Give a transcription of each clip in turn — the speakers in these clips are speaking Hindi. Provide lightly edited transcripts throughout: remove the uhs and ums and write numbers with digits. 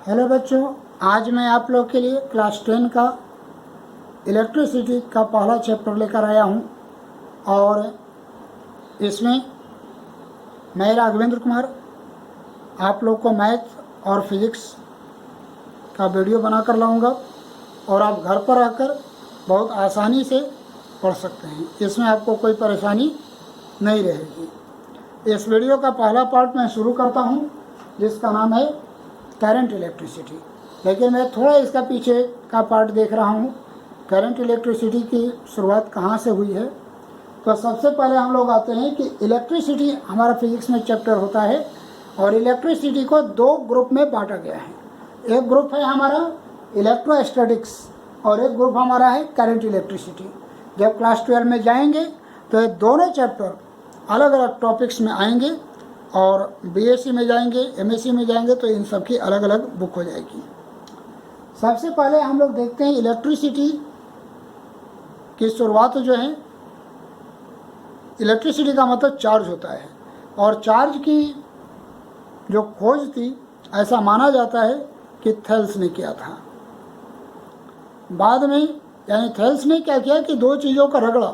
हेलो बच्चों, आज मैं आप लोग के लिए क्लास 10 का इलेक्ट्रिसिटी का पहला चैप्टर लेकर आया हूं और इसमें मैं राघवेंद्र कुमार आप लोग को मैथ और फिज़िक्स का वीडियो बनाकर लाऊंगा और आप घर पर आकर बहुत आसानी से पढ़ सकते हैं। इसमें आपको कोई परेशानी नहीं रहेगी। इस वीडियो का पहला पार्ट मैं शुरू करता हूं, जिसका नाम है करंट इलेक्ट्रिसिटी। लेकिन मैं थोड़ा इसका पीछे का पार्ट देख रहा हूँ, करंट इलेक्ट्रिसिटी की शुरुआत कहाँ से हुई है। तो सबसे पहले हम लोग आते हैं कि इलेक्ट्रिसिटी हमारा फिजिक्स में चैप्टर होता है और इलेक्ट्रिसिटी को दो ग्रुप में बांटा गया है। एक ग्रुप है हमारा इलेक्ट्रोस्टैटिक्स और एक ग्रुप हमारा है करंट इलेक्ट्रिसिटी। जब क्लास 12 में जाएंगे तो ये दोनों चैप्टर अलग अलग टॉपिक्स में आएंगे और बीएससी में जाएंगे, एमएससी में जाएंगे तो इन सब की अलग अलग बुक हो जाएगी। सबसे पहले हम लोग देखते हैं इलेक्ट्रिसिटी की शुरुआत जो है। इलेक्ट्रिसिटी का मतलब चार्ज होता है और चार्ज की जो खोज थी, ऐसा माना जाता है कि थेल्स ने किया था। बाद में यानी थेल्स ने क्या किया कि दो चीज़ों का रगड़ा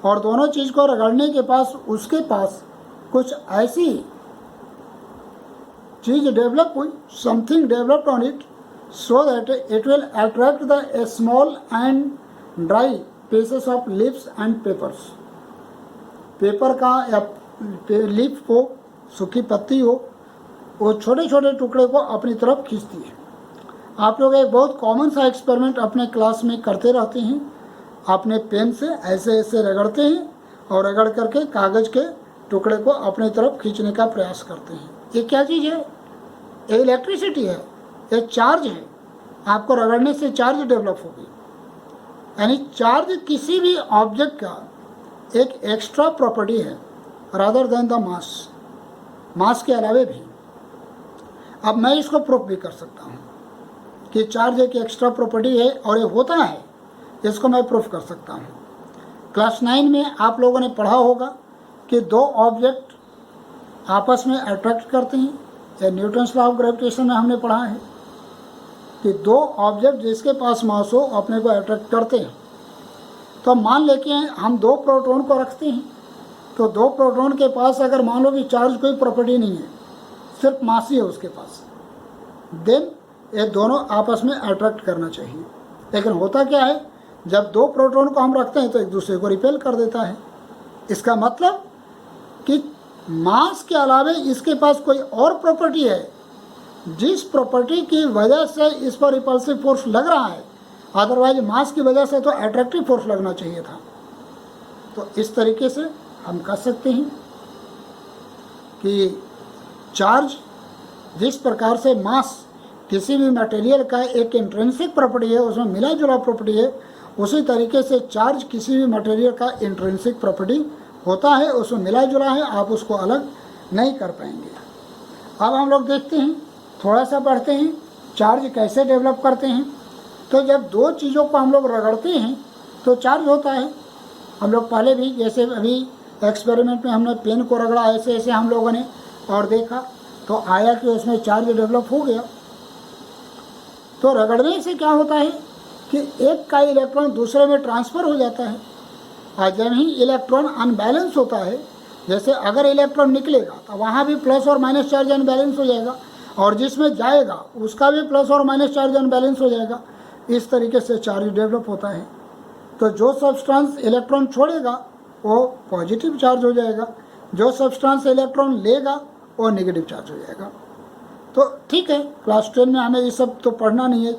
और दोनों चीज़ को रगड़ने के पास उसके पास कुछ ऐसी चीज़ डेवलप हुई, something developed on it so that it will attract the small and dry pieces of leaves and papers। Paper का या लीफ को, सूखी पत्ती हो, वो छोटे छोटे टुकड़े को अपनी तरफ खींचती है। आप लोग एक बहुत कॉमन सा एक्सपेरिमेंट अपने क्लास में करते रहते हैं। अपने पेन से ऐसे ऐसे रगड़ते हैं और रगड़ करके कागज़ के टुकड़े को अपनी तरफ खींचने का प्रयास करते हैं। ये क्या चीज़ है? ये इलेक्ट्रिसिटी है, ये चार्ज है। आपको रगड़ने से चार्ज डेवलप होगी। यानी चार्ज किसी भी ऑब्जेक्ट का एक एक्स्ट्रा प्रॉपर्टी है रादर देन द मास के अलावे भी। अब मैं इसको प्रूफ भी कर सकता हूँ कि चार्ज एक एक्स्ट्रा प्रॉपर्टी है और ये होता है, इसको मैं प्रूफ कर सकता हूँ। क्लास 9 में आप लोगों ने पढ़ा होगा कि दो ऑब्जेक्ट आपस में अट्रैक्ट करते हैं। या न्यूटन्स लॉ ऑफ ग्रेविटेशन में हमने पढ़ा है कि दो ऑब्जेक्ट जिसके पास मास हो अपने को अट्रैक्ट करते हैं। तो मान लेके हम दो प्रोटॉन को रखते हैं, तो दो प्रोटॉन के पास अगर मान लो कि चार्ज कोई प्रॉपर्टी नहीं है, सिर्फ मास ही है उसके पास, देन ये दोनों आपस में अट्रैक्ट करना चाहिए। लेकिन होता क्या है, जब दो प्रोटॉन को हम रखते हैं तो एक दूसरे को रिपेल कर देता है। इसका मतलब कि मास के अलावे इसके पास कोई और प्रॉपर्टी है जिस प्रॉपर्टी की वजह से इस पर रिपल्सिव फोर्स लग रहा है। अदरवाइज मास की वजह से तो अट्रैक्टिव फोर्स लगना चाहिए था। तो इस तरीके से हम कह सकते हैं कि चार्ज जिस प्रकार से मास किसी भी मटेरियल का एक इंट्रिंसिक प्रॉपर्टी है, उसमें मिला जुला प्रॉपर्टी है, उसी तरीके से चार्ज किसी भी मटेरियल का इंट्रिंसिक प्रॉपर्टी होता है, उसमें मिला जुला है, आप उसको अलग नहीं कर पाएंगे। अब हम लोग देखते हैं, थोड़ा सा पढ़ते हैं चार्ज कैसे डेवलप करते हैं। तो जब दो चीज़ों को हम लोग रगड़ते हैं तो चार्ज होता है। हम लोग पहले भी, जैसे अभी एक्सपेरिमेंट में हमने पेन को रगड़ा ऐसे ऐसे हम लोगों ने और देखा तो आया कि उसमें चार्ज डेवलप हो गया। तो रगड़ने से क्या होता है कि एक का इलेक्ट्रॉन दूसरे में ट्रांसफ़र हो जाता है। और जब ही इलेक्ट्रॉन अनबैलेंस होता है, जैसे अगर इलेक्ट्रॉन निकलेगा तो वहाँ भी प्लस और माइनस चार्ज अनबैलेंस हो जाएगा और जिसमें जाएगा उसका भी प्लस और माइनस चार्ज अनबैलेंस हो जाएगा। इस तरीके से चार्ज डेवलप होता है। तो जो सब्सटेंस इलेक्ट्रॉन छोड़ेगा वो पॉजिटिव चार्ज हो जाएगा, जो सब्सटेंस इलेक्ट्रॉन लेगा वो नेगेटिव चार्ज हो जाएगा। तो ठीक है, क्लास 10 में हमें ये सब तो पढ़ना नहीं है।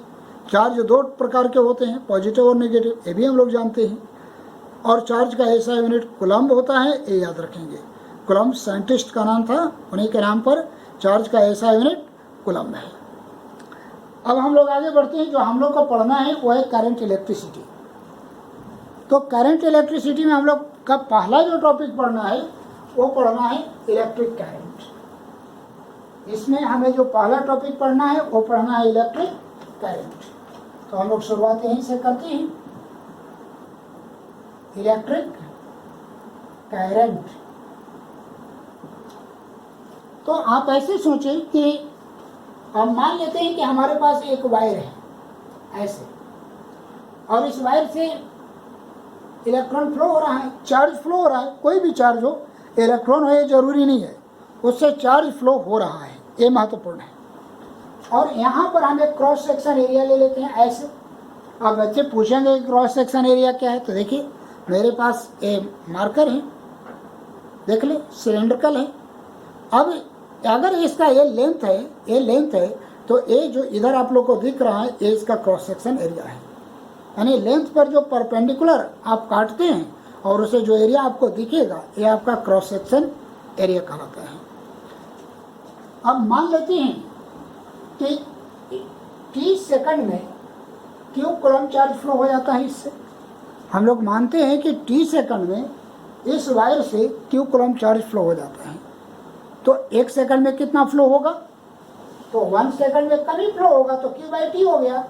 चार्ज दो प्रकार के होते हैं, पॉजिटिव और नेगेटिव, ये भी हम लोग जानते हैं। और चार्ज का ऐसा यूनिट कूलम्ब होता है, ये याद रखेंगे। कूलम्ब साइंटिस्ट का नाम था, उन्हीं के नाम पर चार्ज का ऐसा यूनिट कूलम्ब है। अब हम लोग आगे बढ़ते हैं। जो हम लोग को पढ़ना है वो है करंट इलेक्ट्रिसिटी। तो करंट इलेक्ट्रिसिटी में हम लोग का पहला जो टॉपिक पढ़ना है वो पढ़ना है इलेक्ट्रिक करंट। इसमें हमें जो पहला टॉपिक पढ़ना है वो पढ़ना है इलेक्ट्रिक करंट। तो हम लोग शुरुआत यहीं से करते हैं, इलेक्ट्रिक करंट। तो आप ऐसे सोचें कि अब मान लेते हैं कि हमारे पास एक वायर है ऐसे, और इस वायर से इलेक्ट्रॉन फ्लो हो रहा है, चार्ज फ्लो हो रहा है, कोई भी चार्ज हो, इलेक्ट्रॉन हो ये जरूरी नहीं है, उससे चार्ज फ्लो हो रहा है, ये महत्वपूर्ण है। और यहाँ पर हम एक क्रॉस सेक्शन एरिया ले लेते हैं ऐसे। अब बच्चे पूछेंगे क्रॉस सेक्शन एरिया क्या है, तो देखिए मेरे पास ये मार्कर है, देख ले सिलेंड्रिकल है। अब अगर इसका ये लेंथ है, तो ये जो इधर आप लोग को दिख रहा है ये इसका क्रॉस सेक्शन एरिया है। यानी लेंथ पर जो परपेंडिकुलर आप काटते हैं और उसे जो एरिया आपको दिखेगा ये आपका क्रॉस सेक्शन एरिया कहलाता है। अब मान लेते हैं कि 30 सेकंड में क्यों कूलम्ब चार्ज फ्लो हो जाता है। इससे हम लोग मानते हैं कि 30 सेकंड में इस वायर से क्यों कूलम्ब चार्ज फ्लो हो जाता है। तो 1 सेकंड में कितना फ्लो होगा, तो 1 सेकंड में कम ही फ्लो होगा, तो Q/T हो गया।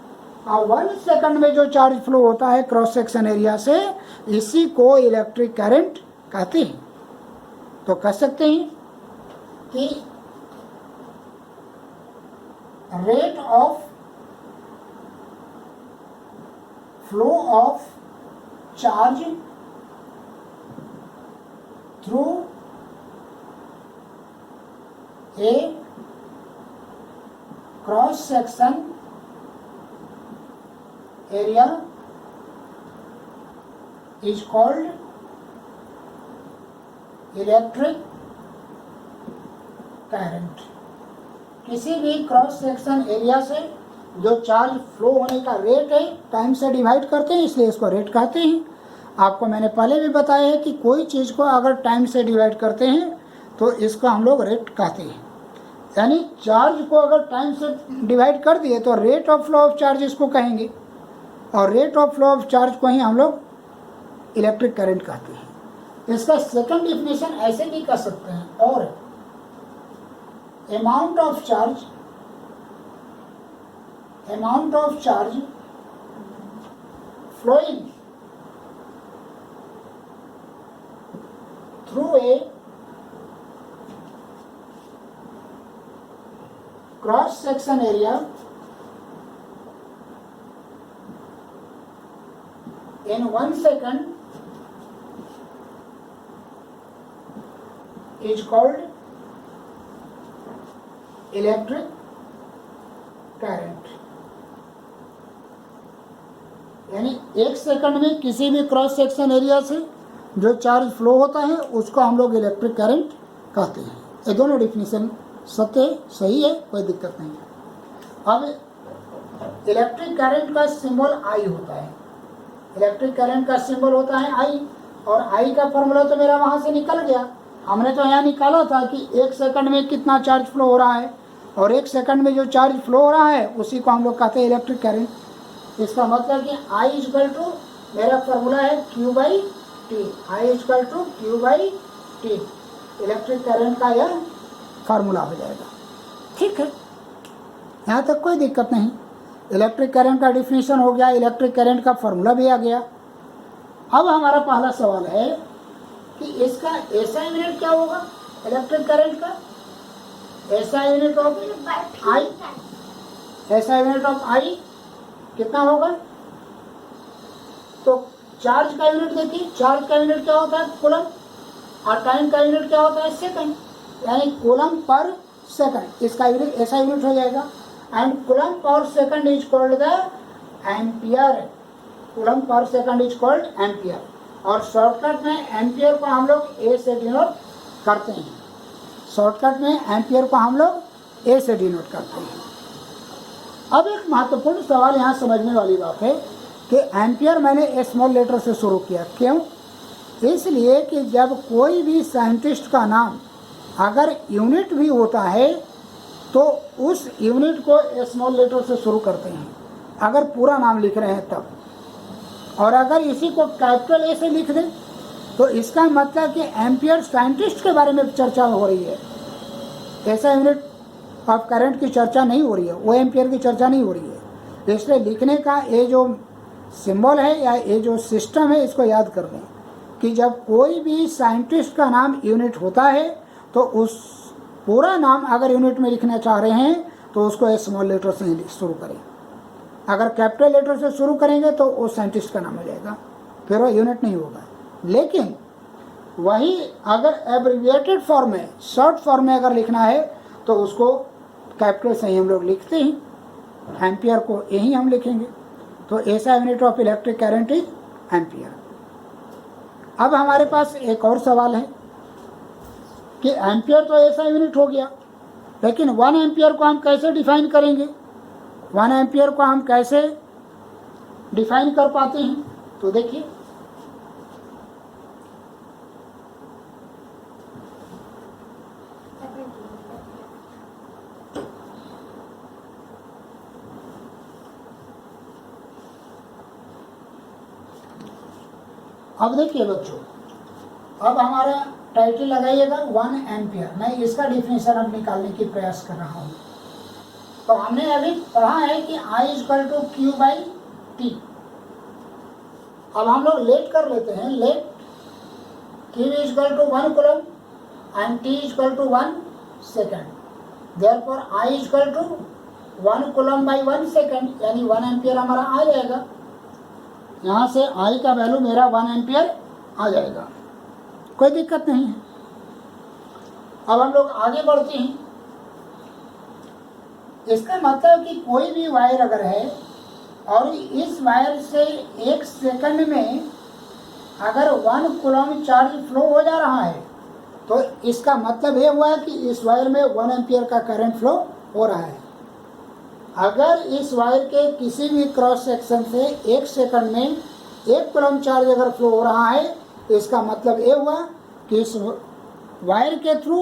और 1 सेकंड में जो चार्ज फ्लो होता है क्रॉस सेक्शन एरिया से, इसी को इलेक्ट्रिक करंट कहते हैं। तो कह सकते हैं कि rate of flow of charge through a cross section area is called electric current. किसी भी क्रॉस सेक्शन एरिया से जो चार्ज फ्लो होने का रेट है टाइम से डिवाइड करते हैं, इसलिए इसको रेट कहते हैं। आपको मैंने पहले भी बताया है कि कोई चीज़ को अगर टाइम से डिवाइड करते हैं तो इसको हम लोग रेट कहते हैं। यानी चार्ज को अगर टाइम से डिवाइड कर दिए तो rate of flow of charge इसको कहेंगे, और rate of flow of charge को ही हम लोग इलेक्ट्रिक करंट कहते हैं। इसका सेकंड डिफिनेशन ऐसे भी कर सकते हैं, और amount of charge flowing through a cross section area in 1 second is called electric current. यानी 1 सेकंड में किसी भी क्रॉस सेक्शन एरिया से जो चार्ज फ्लो होता है उसको हम लोग इलेक्ट्रिक करंट कहते हैं। ये दोनों डिफिनीशन सत्य सही है, कोई दिक्कत नहीं है। अब इलेक्ट्रिक करंट का सिंबल आई होता है, इलेक्ट्रिक करंट का सिंबल होता है आई, और आई का फॉर्मूला तो मेरा वहाँ से निकल गया। हमने तो यहाँ निकाला था कि 1 सेकंड में कितना चार्ज फ्लो हो रहा है, और 1 सेकंड में जो चार्ज फ्लो हो रहा है उसी को हम लोग कहते हैं इलेक्ट्रिक करंट। इसका मतलब कि I इक्वल टू मेरा फॉर्मूला है Q/T, I equal to Q/T, electric current का यह फार्मूला हो जाएगा। ठीक है, यहाँ तक कोई दिक्कत नहीं। इलेक्ट्रिक करंट का डिफिनीशन हो गया, इलेक्ट्रिक करंट का फार्मूला भी आ गया। अब हमारा पहला सवाल है कि इसका एसआई यूनिट क्या होगा इलेक्ट्रिक करंट का। SI unit of I, SI unit of I कितना होगा, तो चार्ज का यूनिट देखिए, चार्ज का यूनिट क्या होता है कूलम, और टाइम का यूनिट क्या होता है सेकंड, यानी कूलम पर सेकंड, इसका यूनिट एसआई यूनिट हो जाएगा। And coulomb per second is called the ampere, coulomb per second is called ampere, और शॉर्टकट में एम्पियर को हम लोग ए से डिनोट करते हैं। शॉर्टकट में एम्पियर को हम लोग ए से डिनोट करते हैं। अब एक महत्वपूर्ण सवाल यहाँ समझने वाली बात है कि एम्पियर मैंने स्मॉल लेटर से शुरू किया, क्यों? इसलिए कि जब कोई भी साइंटिस्ट का नाम अगर यूनिट भी होता है तो उस यूनिट को स्मॉल लेटर से शुरू करते हैं, अगर पूरा नाम लिख रहे हैं तब। और अगर इसी को कैपिटल ए से लिख दें तो इसका मतलब कि एम्पियर साइंटिस्ट के बारे में चर्चा हो रही है, ऐसा यूनिट ऑफ करंट की चर्चा नहीं हो रही है, वो एम्पियर की चर्चा नहीं हो रही है। इसलिए लिखने का ये जो सिंबल है या ये जो सिस्टम है इसको याद कर लें कि जब कोई भी साइंटिस्ट का नाम यूनिट होता है तो उस पूरा नाम अगर यूनिट में लिखना चाह रहे हैं तो उसको स्मॉल लेटर से ही शुरू करें। अगर कैपिटल लेटर से शुरू करेंगे तो वो साइंटिस्ट का नाम हो जाएगा, फिर वो यूनिट नहीं होगा। लेकिन वही अगर एब्रिविएटेड फॉर्म में, शॉर्ट फॉर्म में अगर लिखना है तो उसको कैपिटल से ही हम लोग लिखते हैं। एम्पियर को यही हम लिखेंगे। तो ऐसा unit of electric current is ampere. अब हमारे पास एक और सवाल है कि एम्पियर तो ऐसा यूनिट हो गया, लेकिन 1 एम्पियर को हम कैसे डिफाइन करेंगे? 1 एम्पियर को हम कैसे डिफाइन कर पाते हैं? तो देखिए, अब देखिए बच्चों, अब हमारा टाइटल लगाइएगा 1 एम्पियर। मैं इसका डिफिनेशन अब निकालने की प्रयास कर रहा हूँ। तो हमने अभी पढ़ा है कि I = Q/T। अब हम लोग लेट कर लेते हैं। Let Q = 1 coulomb and T = 1 second. Therefore I = 1 coulomb by 1 second, यानी 1 एम्पियर हमारा आ जाएगा। यहाँ से I का वैल्यू मेरा 1 एम्पियर आ जाएगा, कोई दिक्कत नहीं है। अब हम लोग आगे बढ़ते हैं। इसका मतलब कि कोई भी वायर अगर है और इस वायर से 1 सेकंड में अगर 1 कूलम चार्ज फ्लो हो जा रहा है, तो इसका मतलब ये हुआ कि इस वायर में 1 एम्पियर का करंट फ्लो हो रहा है। अगर इस वायर के किसी भी क्रॉस सेक्शन से 1 सेकंड में 1 कूलम चार्ज अगर फ्लो हो रहा है, तो इसका मतलब ये हुआ कि इस वायर के थ्रू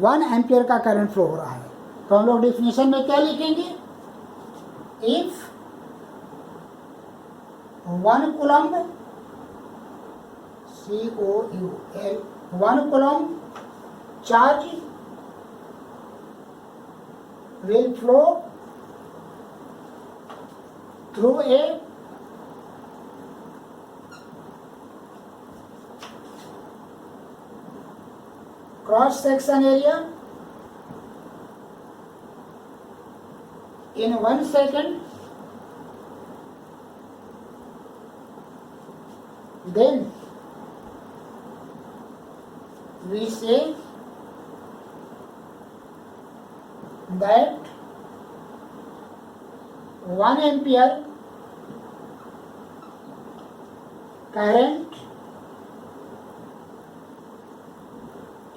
1 एम्पियर का करंट फ्लो हो रहा है। तो हम लोग डिफिनेशन में क्या लिखेंगे? If 1 coulomb COUL 1 coulomb charge will flow through a cross section area in 1 second, then we say that 1 ampere current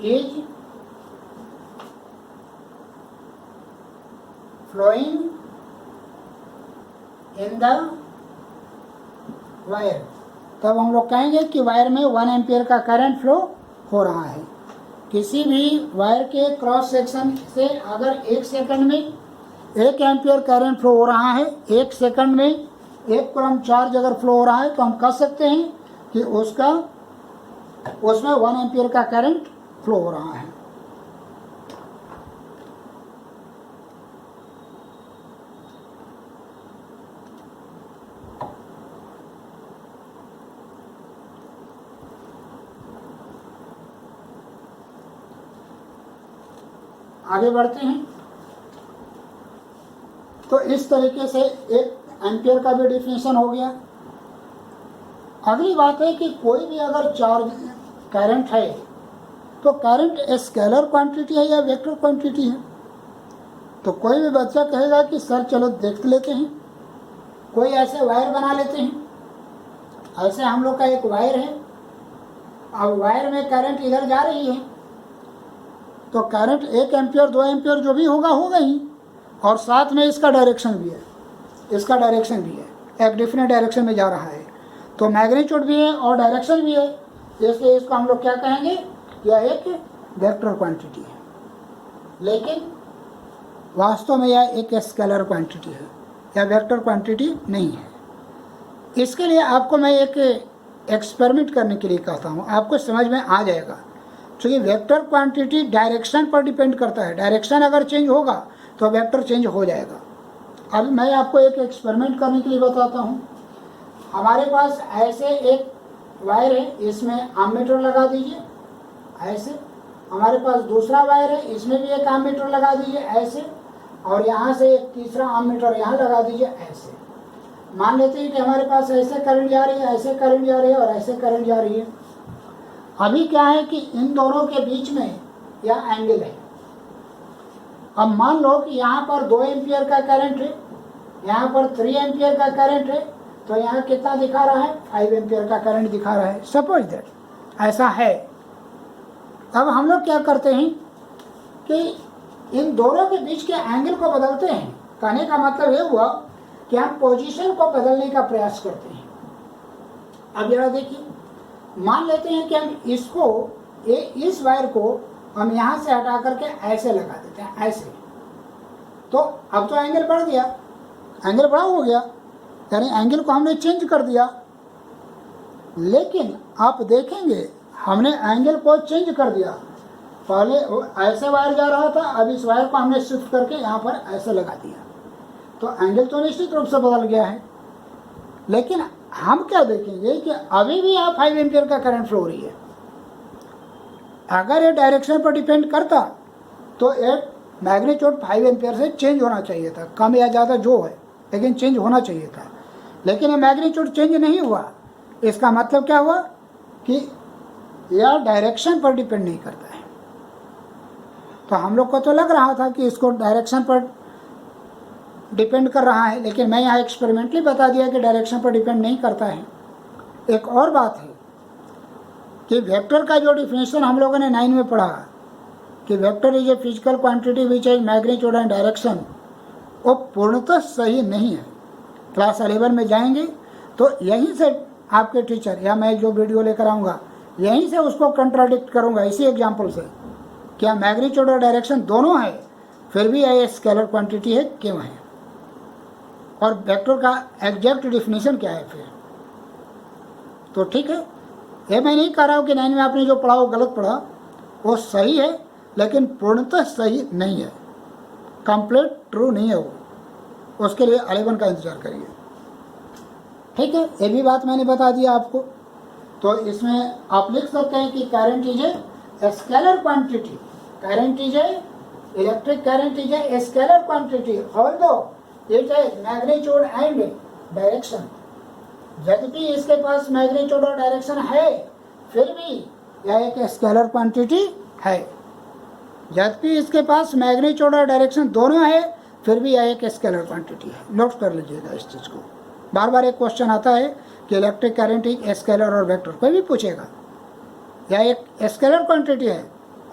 is flowing in the wire। तब हम लोग कहेंगे कि वायर में 1 एम्पियर का करंट फ्लो हो रहा है। किसी भी वायर के क्रॉस सेक्शन से अगर 1 सेकंड में 1 एम्पियर करंट फ्लो हो रहा है, 1 सेकंड में 1 कूलम चार्ज अगर फ्लो हो रहा है, तो हम कह सकते हैं कि उसमें 1 एम्पियर का करंट फ्लो हो रहा है। आगे बढ़ते हैं। तो इस तरीके से 1 एम्पियर का भी डिफिनेशन हो गया। अगली बात है कि कोई भी अगर चार्ज करंट है, तो करंट स्केलर क्वांटिटी है या वेक्टर क्वांटिटी है? तो कोई भी बच्चा कहेगा कि सर चलो देख लेते हैं, कोई ऐसे वायर बना लेते हैं। ऐसे हम लोग का एक वायर है, अब वायर में करंट इधर जा रही है, तो करंट 1 एम्पियर 2 एम्पियर जो भी होगा होगा ही, और साथ में इसका डायरेक्शन भी है, इसका डायरेक्शन भी है, एक डिफरेंट डायरेक्शन में जा रहा है। तो मैग्नीट्यूड भी है और डायरेक्शन भी है, इसलिए इसको हम लोग क्या कहेंगे? यह एक वेक्टर क्वांटिटी है। लेकिन वास्तव में यह एक स्केलर क्वांटिटी है, यह वेक्टर क्वांटिटी नहीं है। इसके लिए आपको मैं एक एक्सपेरिमेंट करने के लिए कहता हूँ, आपको समझ में आ जाएगा। क्योंकि वेक्टर क्वांटिटी डायरेक्शन पर डिपेंड करता है, डायरेक्शन अगर चेंज होगा तो वेक्टर चेंज हो जाएगा। अब मैं आपको एक एक्सपेरिमेंट करने के लिए बताता हूँ। हमारे पास ऐसे एक वायर है, इसमें एमीटर लगा दीजिए ऐसे। हमारे पास दूसरा वायर है, इसमें भी एक एमीटर लगा दीजिए ऐसे। और यहाँ से एक तीसरा एमीटर यहाँ लगा दीजिए ऐसे। मान लेते हैं कि हमारे पास ऐसे करंट जा रही है, ऐसे करंट जा रही है और ऐसे करंट जा रही है। अभी क्या है कि इन दोनों के बीच में यह एंगल है। अब मान लो कि यहाँ पर 2 एम्पियर का करंट है, यहाँ पर 3 एम्पियर का करंट है, तो यहाँ कितना दिखा रहा है? 5 एम्पियर का करंट दिखा रहा है। सपोज दैट ऐसा है। अब हम लोग क्या करते हैं कि इन दोनों के बीच के एंगल को बदलते हैं। कहने का मतलब ये हुआ कि हम पोजीशन को बदलने का प्रयास करते हैं। अब जरा देखिए, मान लेते हैं कि हम इसको इस वायर को हम यहाँ से हटा करके ऐसे लगा देते हैं, ऐसे। तो अब तो एंगल बढ़ गया, एंगल बड़ा हो गया, यानी एंगल को हमने चेंज कर दिया। लेकिन आप देखेंगे हमने एंगल को चेंज कर दिया। पहले ऐसे वायर जा रहा था, अब इस वायर को हमने शिफ्ट करके यहाँ पर ऐसे लगा दिया, तो एंगल तो निश्चित रूप से बदल गया है। लेकिन हम क्या देखेंगे कि अभी भी यहाँ 5 एम्पियर का करंट फ्लो हो रही है। अगर ये डायरेक्शन पर डिपेंड करता तो एक मैग्नीट्यूड 5 एम्पियर से चेंज होना चाहिए था, कम या ज़्यादा जो है, लेकिन चेंज होना चाहिए था। लेकिन ये मैग्नीट्यूड चेंज नहीं हुआ। इसका मतलब क्या हुआ कि यह डायरेक्शन पर डिपेंड नहीं करता है। तो हम लोग को तो लग रहा था कि इसको डायरेक्शन पर डिपेंड कर रहा है, लेकिन मैं यहाँ एक्सपेरिमेंटली बता दिया कि डायरेक्शन पर डिपेंड नहीं करता है। एक और बात है कि वेक्टर का जो डिफिनेशन हम लोगों ने 9 में पढ़ा कि vector is a physical quantity which has magnitude and direction, वो पूर्णतः सही नहीं है। क्लास 11 में जाएंगे तो यहीं से आपके टीचर या मैं जो वीडियो लेकर आऊँगा यहीं से उसको कंट्राडिक्ट करूँगा इसी एग्जाम्पल से। क्या मैग्नीट्यूड और डायरेक्शन दोनों है, फिर भी यह स्केलर क्वांटिटी है, क्यों है? और वेक्टर का एग्जैक्ट डिफिनीशन क्या है फिर? तो ठीक है, ये मैं नहीं कह रहा हूँ कि 9 में आपने जो पढ़ा वो गलत पढ़ा, वो सही है, लेकिन पूर्णतः सही नहीं है, कंप्लीट ट्रू नहीं है वो। उसके लिए 11 का इंतजार करिए। ठीक है, ये भी बात मैंने बता दिया आपको। तो इसमें आप लिख सकते हैं कि current is a scalar quantity, current is a electric current is a scalar quantity although it है मैग्नीट्यूड एंड डायरेक्शन। यद्यपि इसके पास मैग्नीट्यूड और डायरेक्शन है, फिर भी यह एक स्केलर क्वांटिटी है। यद्यपि इसके पास मैग्नीट्यूड और डायरेक्शन दोनों है, फिर भी यह एक स्केलर क्वांटिटी है। नोट कर लीजिएगा इस चीज़ को। बार बार एक क्वेश्चन आता है कि इलेक्ट्रिक करंट एक स्केलर और वेक्टर, कोई भी पूछेगा। यह एक स्केलर क्वांटिटी है,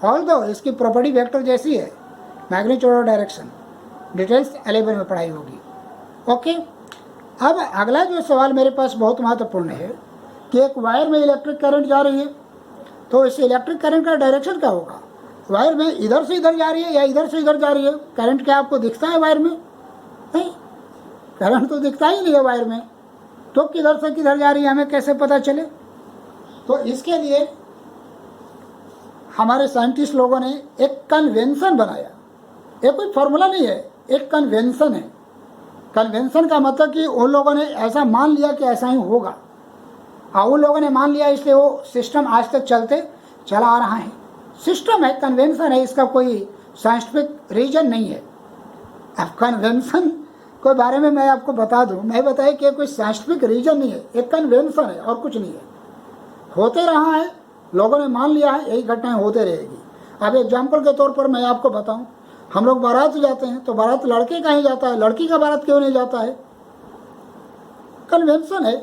ऑल्दो इसकी प्रॉपर्टी वेक्टर जैसी है, मैग्नीट्यूड और डायरेक्शन। डिटेल्स 11 में पढ़ाई होगी। ओके, अब अगला जो सवाल मेरे पास बहुत महत्वपूर्ण है कि एक वायर में इलेक्ट्रिक करंट जा रही है, तो इस इलेक्ट्रिक करंट का डायरेक्शन क्या होगा? वायर में इधर से इधर जा रही है या इधर से इधर जा रही है? करंट क्या आपको दिखता है वायर में? नहीं, करंट तो दिखता ही नहीं है वायर में, तो किधर से किधर जा रही है हमें कैसे पता चले? तो इसके लिए हमारे साइंटिस्ट लोगों ने एक कन्वेंशन बनाया। ये कोई फॉर्मूला नहीं है, एक कन्वेंशन है। कन्वेंशन का मतलब कि उन लोगों ने ऐसा मान लिया कि ऐसा ही होगा, और उन लोगों ने मान लिया, इसलिए वो सिस्टम आज तक चला आ रहा है। सिस्टम है, कन्वेंशन है, इसका कोई साइंटिफिक रीजन नहीं है। अब कन्वेंशन के बारे में मैं आपको बता दूं, मैं बताया कि कोई साइंटिफिक रीजन नहीं है, एक कन्वेंशन है और कुछ नहीं है। होते रहा है, लोगों ने मान लिया है, यही घटनाएं होते रहेगी। अब एग्जाम्पल के तौर पर मैं आपको बताऊं, हम लोग बारात जाते हैं तो बारात लड़के का ही जाता है, लड़की का बारात क्यों नहीं जाता है? कन्वेंशन है,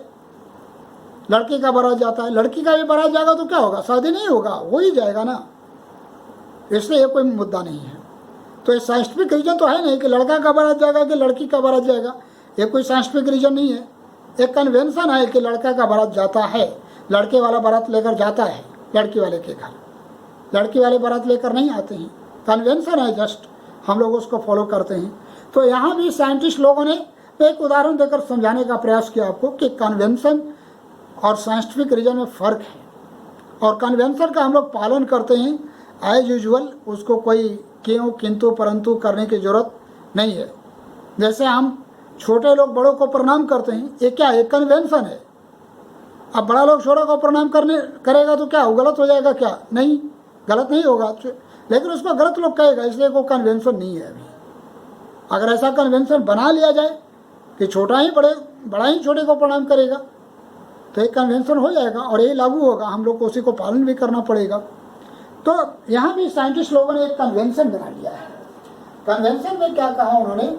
लड़के का बारात जाता है, लड़की का भी बारात जाएगा तो क्या होगा? शादी नहीं होगा, हो ही जाएगा ना, इसलिए ये कोई मुद्दा नहीं है। तो ये साइंटिफिक रीजन तो है नहीं कि लड़का का बारात जाएगा कि लड़की का बारात जाएगा, ये कोई साइंटिफिक रीजन नहीं है। एक कन्वेंशन है कि लड़का का बारात जाता है, लड़के वाला बारात लेकर जाता है लड़की वाले के घर, लड़की वाले बारात लेकर नहीं आते हैं। कन्वेंशन है, जस्ट हम लोग उसको फॉलो करते हैं। तो यहाँ भी साइंटिस्ट लोगों ने एक उदाहरण देकर समझाने का प्रयास किया आपको कि कन्वेंशन और साइंटिफिक रीजन में फ़र्क है, और कन्वेंशन का हम लोग पालन करते हैं एज यूजुअल, उसको कोई क्यों किंतु परंतु करने की ज़रूरत नहीं है। जैसे हम छोटे लोग बड़ों को प्रणाम करते हैं, ये क्या है? कन्वेंशन है। अब बड़ा लोग छोटा को प्रणाम करेगा तो क्या गलत हो जाएगा? क्या नहीं, गलत नहीं होगा, लेकिन उसको गलत लोग कहेगा, इसलिए वो कन्वेंशन नहीं है अभी। अगर ऐसा कन्वेंशन बना लिया जाए कि छोटा ही बड़ा ही छोटे को प्रणाम करेगा, तो एक कन्वेंशन हो जाएगा और ये लागू होगा, हम लोग को उसी को पालन भी करना पड़ेगा। तो यहाँ भी साइंटिस्ट लोगों ने एक कन्वेंशन बना लिया है। कन्वेंशन में क्या कहा उन्होंने,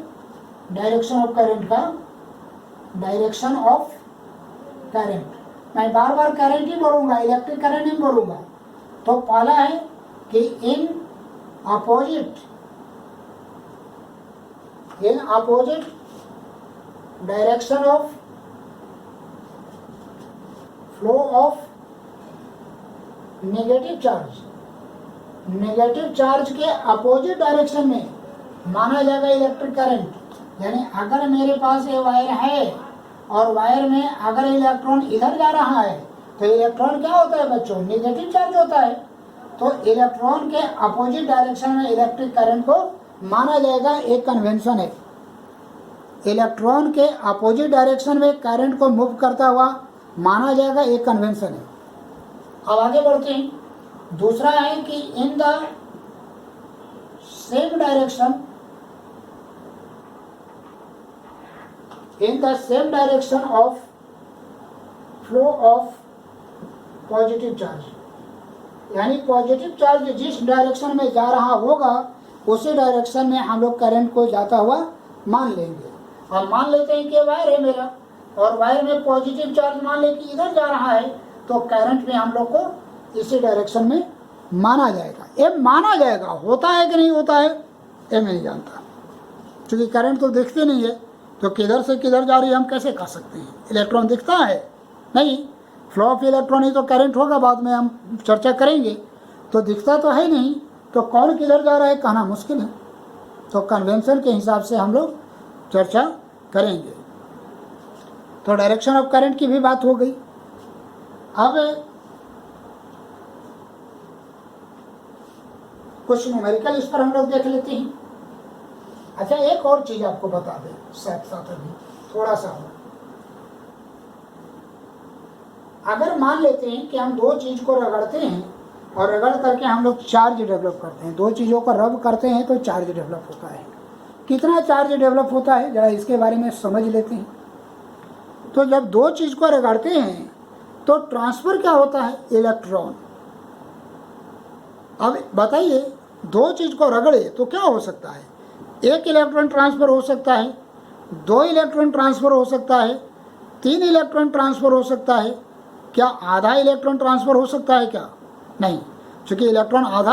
डायरेक्शन ऑफ करंट का, डायरेक्शन ऑफ करंट, मैं बार बार करंट ही बोलूँगा, इलेक्ट्रिक करंट नहीं बोलूँगा। तो पहला है कि in opposite direction of flow of negative charge के अपोजिट डायरेक्शन में माना जाएगा इलेक्ट्रिक करंट। यानी अगर मेरे पास ये वायर है और वायर में अगर इलेक्ट्रॉन इधर जा रहा है तो इलेक्ट्रॉन क्या होता है बच्चों, नेगेटिव चार्ज होता है। तो इलेक्ट्रॉन के अपोजिट डायरेक्शन में इलेक्ट्रिक करंट को माना जाएगा, एक कन्वेंशन है। इलेक्ट्रॉन के अपोजिट डायरेक्शन में करंट को मूव करता हुआ माना जाएगा, एक कन्वेंशन है। अब आगे बढ़ते हैं। दूसरा है कि in the same direction of flow of positive charge, यानी पॉजिटिव चार्ज जिस डायरेक्शन में जा रहा होगा उसी डायरेक्शन में हम लोग करंट को जाता हुआ मान लेंगे। और मान लेते हैं कि वायर है मेरा और वायर में पॉजिटिव चार्ज मान ले कि इधर जा रहा है, तो करंट में हम लोग को इसी डायरेक्शन में माना जाएगा। ये माना जाएगा, होता है कि नहीं होता है ये मैं नहीं जानता, क्योंकि करंट तो दिखते नहीं है, तो किधर से किधर जा रही है हम कैसे कह सकते हैं। इलेक्ट्रॉन दिखता है नहीं, फ्लो ऑफ इलेक्ट्रॉन ही तो करंट होगा, बाद में हम चर्चा करेंगे। तो दिखता तो है नहीं, तो कौन किधर जा रहा है कहना मुश्किल है। तो कन्वेंशन के हिसाब से हम लोग चर्चा करेंगे। तो डायरेक्शन ऑफ करंट की भी बात हो गई। अब कुछ न्यूमेरिकल इस पर हम लोग देख लेते हैं। अच्छा, एक और चीज आपको बता दें साथ साथ अभी थोड़ा सा, अगर मान लेते हैं कि हम दो चीज को रगड़ते हैं और रगड़ करके हम लोग चार्ज डेवलप करते हैं, दो चीजों को रब करते हैं तो चार्ज डेवलप होता है। कितना चार्ज डेवलप होता है जरा इसके बारे में समझ लेते हैं। तो जब दो चीज को रगड़ते हैं तो ट्रांसफर क्या होता है, इलेक्ट्रॉन। अब बताइए, दो चीज को रगड़े तो क्या हो सकता है, एक इलेक्ट्रॉन ट्रांसफर हो सकता है, दो इलेक्ट्रॉन ट्रांसफर हो सकता है, तीन इलेक्ट्रॉन ट्रांसफर हो सकता है, क्या आधा इलेक्ट्रॉन ट्रांसफर हो सकता है क्या, नहीं, क्योंकि इलेक्ट्रॉन आधा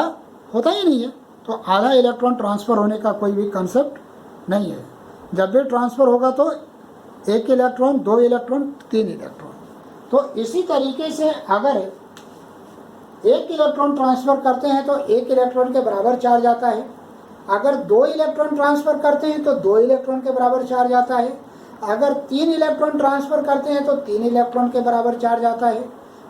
होता ही नहीं है। तो आधा इलेक्ट्रॉन ट्रांसफर होने का कोई भी कंसेप्ट नहीं है। जब भी ट्रांसफर होगा तो एक इलेक्ट्रॉन, दो इलेक्ट्रॉन, तीन इलेक्ट्रॉन। तो इसी तरीके से अगर एक इलेक्ट्रॉन ट्रांसफर करते हैं तो एक इलेक्ट्रॉन के बराबर चार्ज आता है, अगर दो इलेक्ट्रॉन ट्रांसफर करते हैं तो दो इलेक्ट्रॉन के बराबर चार्ज आता है, अगर तीन इलेक्ट्रॉन ट्रांसफर करते हैं तो तीन इलेक्ट्रॉन के बराबर चार्ज आता है,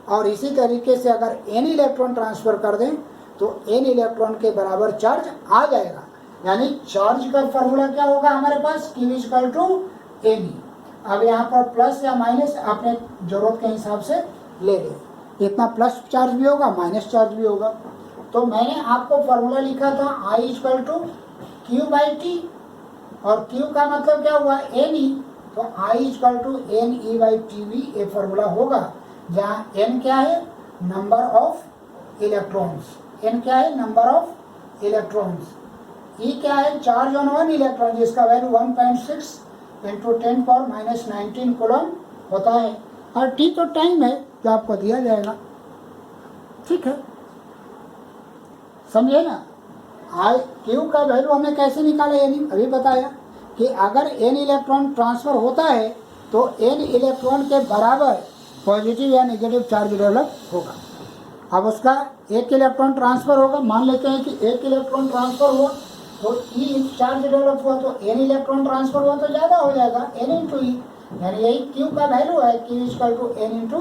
और इसी तरीके से अगर n इलेक्ट्रॉन ट्रांसफर कर दें तो n इलेक्ट्रॉन के बराबर चार्ज आ जाएगा। यानी चार्ज का फॉर्मूला क्या होगा हमारे पास, Q इक्वल टू N। अब यहाँ पर प्लस या माइनस अपने जरूरत के हिसाब से ले लें, इतना प्लस चार्ज भी होगा, माइनस चार्ज भी होगा। तो मैंने आपको फॉर्मूला लिखा था I इक्वल टू Q/T, और Q का मतलब क्या हुआ, Ne, तो I इक्वल टू NE/TV ये फॉर्मूला होगा, जहाँ N क्या है, नंबर ऑफ इलेक्ट्रॉन्स, N क्या है, नंबर ऑफ इलेक्ट्रॉन्स, E क्या है, चार्ज ऑन वन इलेक्ट्रॉन, जिसका वैल्यू 1.6 इंटू 10⁻⁹ कूलम होता है, और T तो टाइम है जो आपको दिया जाएगा। ठीक है, समझे ना। Q का वैल्यू हमने कैसे निकाला, यानी अभी बताया कि अगर N इलेक्ट्रॉन ट्रांसफर होता है तो N इलेक्ट्रॉन के बराबर पॉजिटिव या नेगेटिव चार्ज डेवलप होगा। अब उसका एक इलेक्ट्रॉन ट्रांसफर होगा, मान लेते हैं कि एक इलेक्ट्रॉन ट्रांसफर हुआ तो E चार्ज डेवलप हुआ, तो N इलेक्ट्रॉन ट्रांसफर हुआ तो ज़्यादा हो जाएगा, N इंटू E, यानी यही Q का वैल्यू है, Q equal to N into E।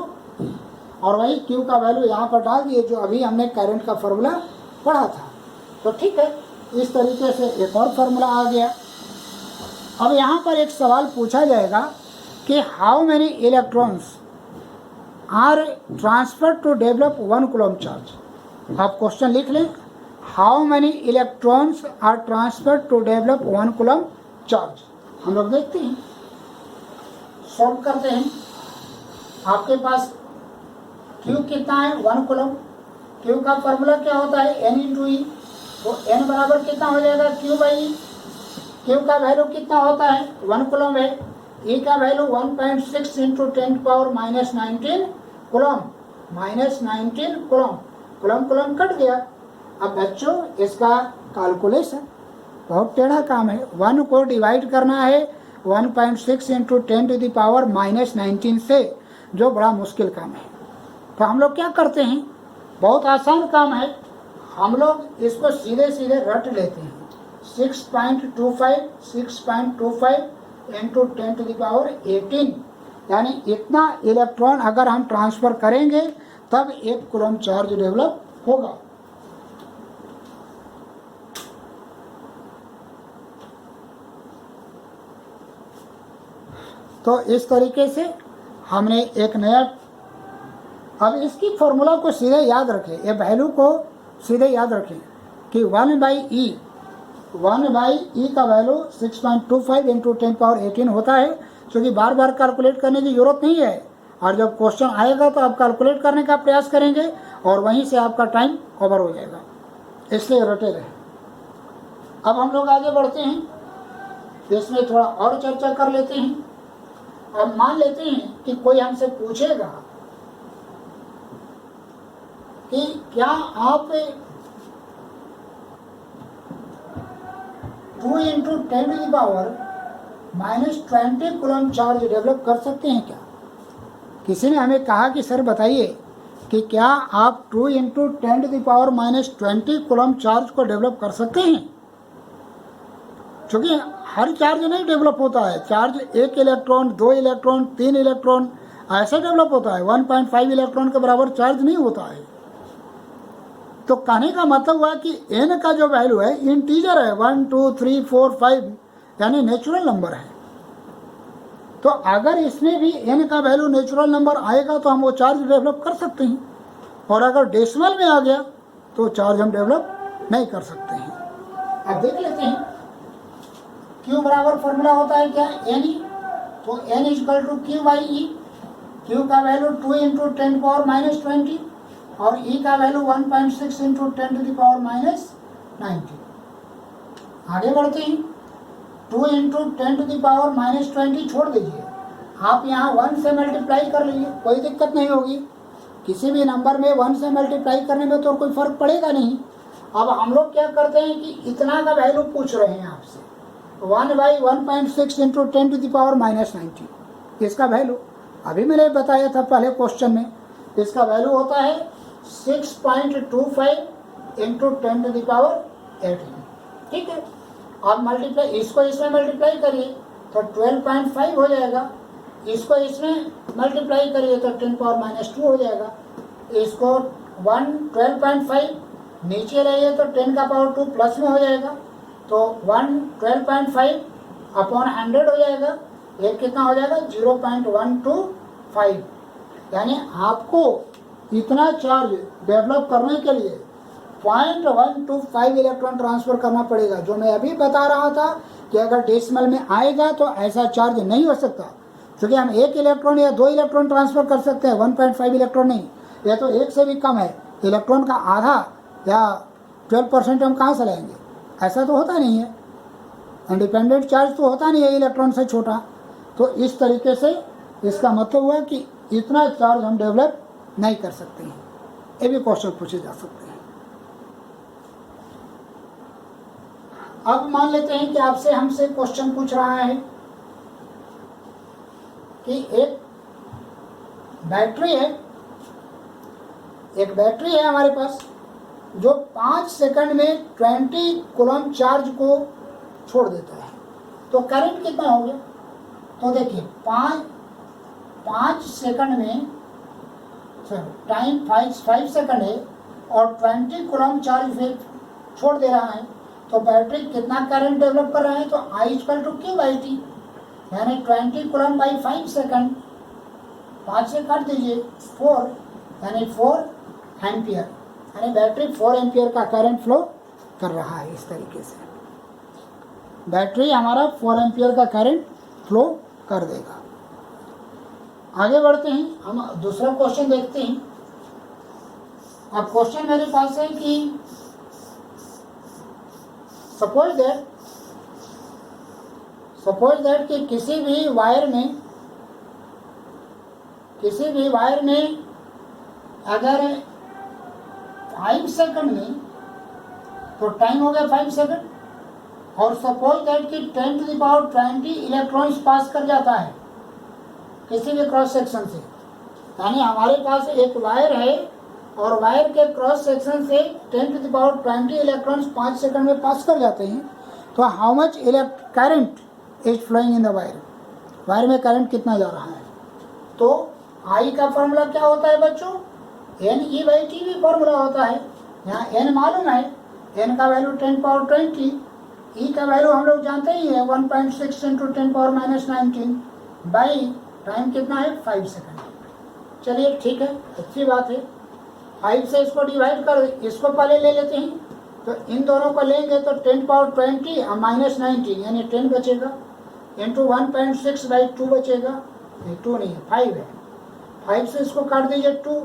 और वही Q का वैल्यू यहाँ पर डाल दिए जो अभी हमने करंट का फॉर्मूला पढ़ा था। तो ठीक है, इस तरीके से एक और फार्मूला आ गया। अब यहाँ पर एक सवाल पूछा जाएगा कि how many electrons are transfer to develop 1 coulomb charge. आप क्वेश्चन लिख लें, how many electrons are transfer to develop 1 coulomb charge. हम लोग देखते हैं, सॉल्व करते हैं। आपके पास Q कितना है 1 कूलम। Q का फॉर्मूला क्या होता है N इंटू ई, तो N बराबर कितना हो जाएगा Q बाई ई। Q का वैल्यू कितना होता है 1 कूलम है, E का value 1.6 into 10 power -19 coulomb, -19 coulomb. Coulomb coulomb cut गया। अब बच्चों इसका कैलकुलेशन बहुत टेढ़ा काम है। 1 को डिवाइड करना है 1.6 इंटू 10 टू द पावर -19 से, जो बड़ा मुश्किल काम है। तो हम लोग क्या करते हैं, बहुत आसान काम है, हम लोग इसको सीधे सीधे रट लेते हैं। 6.25 इंटू 10 टू द पावर 18, यानी इतना इलेक्ट्रॉन अगर हम ट्रांसफर करेंगे तब 1 कूलम चार्ज डेवलप होगा। तो इस तरीके से हमने एक नया, अब इसकी फॉर्मूला को सीधे याद रखें, ये वैल्यू को सीधे याद रखें कि 1/E का वैल्यू 6.25 इंटू 10 पावर 18 होता है, क्योंकि बार बार कैलकुलेट करने की जरूरत नहीं है। और जब क्वेश्चन आएगा तो आप कैलकुलेट करने का प्रयास करेंगे और वहीं से आपका टाइम ओवर हो जाएगा, इसलिए रटे रहे। अब हम लोग आगे बढ़ते हैं, इसमें थोड़ा और चर्चा कर लेते हैं। अब मान लेते हैं कि कोई हमसे पूछेगा कि क्या आप 2 into 10 to the power -20 coulomb charge develop कर सकते हैं क्या। किसी ने हमें कहा कि सर बताइए कि क्या आप 2 into 10 to the power -20 coulomb charge को डेवलप कर सकते हैं। क्योंकि हर चार्ज नहीं डेवलप होता है, चार्ज 1 इलेक्ट्रॉन, 2 इलेक्ट्रॉन, 3 इलेक्ट्रॉन ऐसे डेवलप होता है। 1.5 इलेक्ट्रॉन के बराबर चार्ज नहीं होता है। तो कहने का मतलब हुआ कि n का जो वैल्यू है इंटीजर है, 1 2 3 4 5, यानी नेचुरल नंबर है। तो अगर इसमें भी n का वैल्यू नेचुरल नंबर आएगा तो हम वो चार्ज डेवलप कर सकते हैं, और अगर डेसिमल में आ गया तो चार्ज हम डेवलप नहीं कर सकते हैं। अब देख लेते हैं, Q बराबर फॉर्मूला होता है क्या N, तो N equal to Q by E. Q का वैल्यू 2 इंटू 10 पावर -20 और E का value 1.6 into 10 to the power -19। आगे बढ़ते हैं, 2 इंटू 10 टू द पावर -20 छोड़ दीजिए, आप यहाँ 1 से मल्टीप्लाई कर लीजिए, कोई दिक्कत नहीं होगी। किसी भी नंबर में 1 से मल्टीप्लाई करने में तो कोई फर्क पड़ेगा नहीं। अब हम लोग क्या करते हैं कि इतना का वैल्यू पूछ रहे हैं आपसे, 1/1.6 इंटू 10 टू द पावर -19, इसका वैल्यू अभी मैंने बताया था पहले क्वेश्चन में, इसका वैल्यू होता है 6.25 इंटू 10 टू द पावर 18। ठीक है, आप मल्टीप्लाई, इसको इसमें मल्टीप्लाई करिए तो 12.5 हो जाएगा, इसको इसमें मल्टीप्लाई करिए तो 10 पावर -2 हो जाएगा। इसको 12.5 नीचे रहिए तो 10 का पावर 2 प्लस में हो जाएगा, तो 12.5 अपॉन 100 हो जाएगा। ये कितना हो जाएगा 0.125। यानी आपको इतना चार्ज डेवलप करने के लिए 0.125 इलेक्ट्रॉन ट्रांसफर करना पड़ेगा। जो मैं अभी बता रहा था कि अगर डेसिमल में आएगा तो ऐसा चार्ज नहीं हो सकता, क्योंकि हम 1 इलेक्ट्रॉन या 2 इलेक्ट्रॉन ट्रांसफर कर सकते हैं, 1.5 इलेक्ट्रॉन नहीं। यह तो 1 से भी कम है, इलेक्ट्रॉन का आधा या 12% हम कहाँ से लाएंगे, ऐसा तो होता नहीं है। इंडिपेंडेंट चार्ज तो होता नहीं है इलेक्ट्रॉन से छोटा। तो इस तरीके से इसका मतलब हुआ कि इतना चार्ज हम डेवलप नहीं कर सकते हैं। ये भी क्वेश्चन पूछे जा सकते हैं। अब मान लेते हैं कि आपसे हमसे क्वेश्चन पूछ रहा है कि एक बैटरी है हमारे पास, जो 5 सेकंड में 20 कूलम चार्ज को छोड़ देता है। तो करंट कितना हो गया, तो देखिए 5 सेकंड में, टाइम 5 सेकंड है और 20 कूलम चार्ज फिर छोड़ दे रहा है, तो बैटरी कितना करंट डेवलप कर रहा है, तो I equal to Q by T, यानी 20 कूलम बाई 5 सेकंड, 5 से काट दीजिए 4, यानी 4 एम्पियर, यानी बैटरी 4 एम्पियर का करंट फ्लो कर रहा है। इस तरीके से बैटरी हमारा 4 एम्पियर का करंट फ्लो कर देगा। आगे बढ़ते हैं, हम दूसरा क्वेश्चन देखते हैं। अब क्वेश्चन मेरे पास है कि सपोज दैट कि किसी भी वायर में अगर 5 सेकंड में, तो टाइम हो गया 5 सेकंड, और सपोज दैट कि 10⁻20 इलेक्ट्रॉन्स पास कर जाता है किसी भी क्रॉस सेक्शन से। यानी हमारे पास एक वायर है और वायर के क्रॉस सेक्शन से 10⁻20 इलेक्ट्रॉन्स 5 सेकंड में पास कर जाते हैं, तो how much current is flowing in the wire में करंट कितना जा रहा है। तो आई का फॉर्मूला क्या होता है बच्चों, NE/T भी फॉर्मूला होता है। यहाँ n मालूम है, n का वैल्यू 10⁻20, E का वैल्यू हम लोग जानते ही है 1.6 × 10⁻−19 बाई टाइम कितना है 5 सेकंड। चलिए ठीक है, अच्छी बात है। 5 से इसको डिवाइड कर, इसको पहले ले लेते हैं, तो इन दोनों को लेंगे तो 10⁻20 और -19 यानी 10 बचेगा, इंटू 1.6/2 बचेगा, 2 नहीं है 5 है, 5 से इसको काट दीजिए 2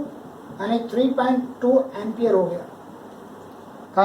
यानी 3.2 एम्पियर हो गया।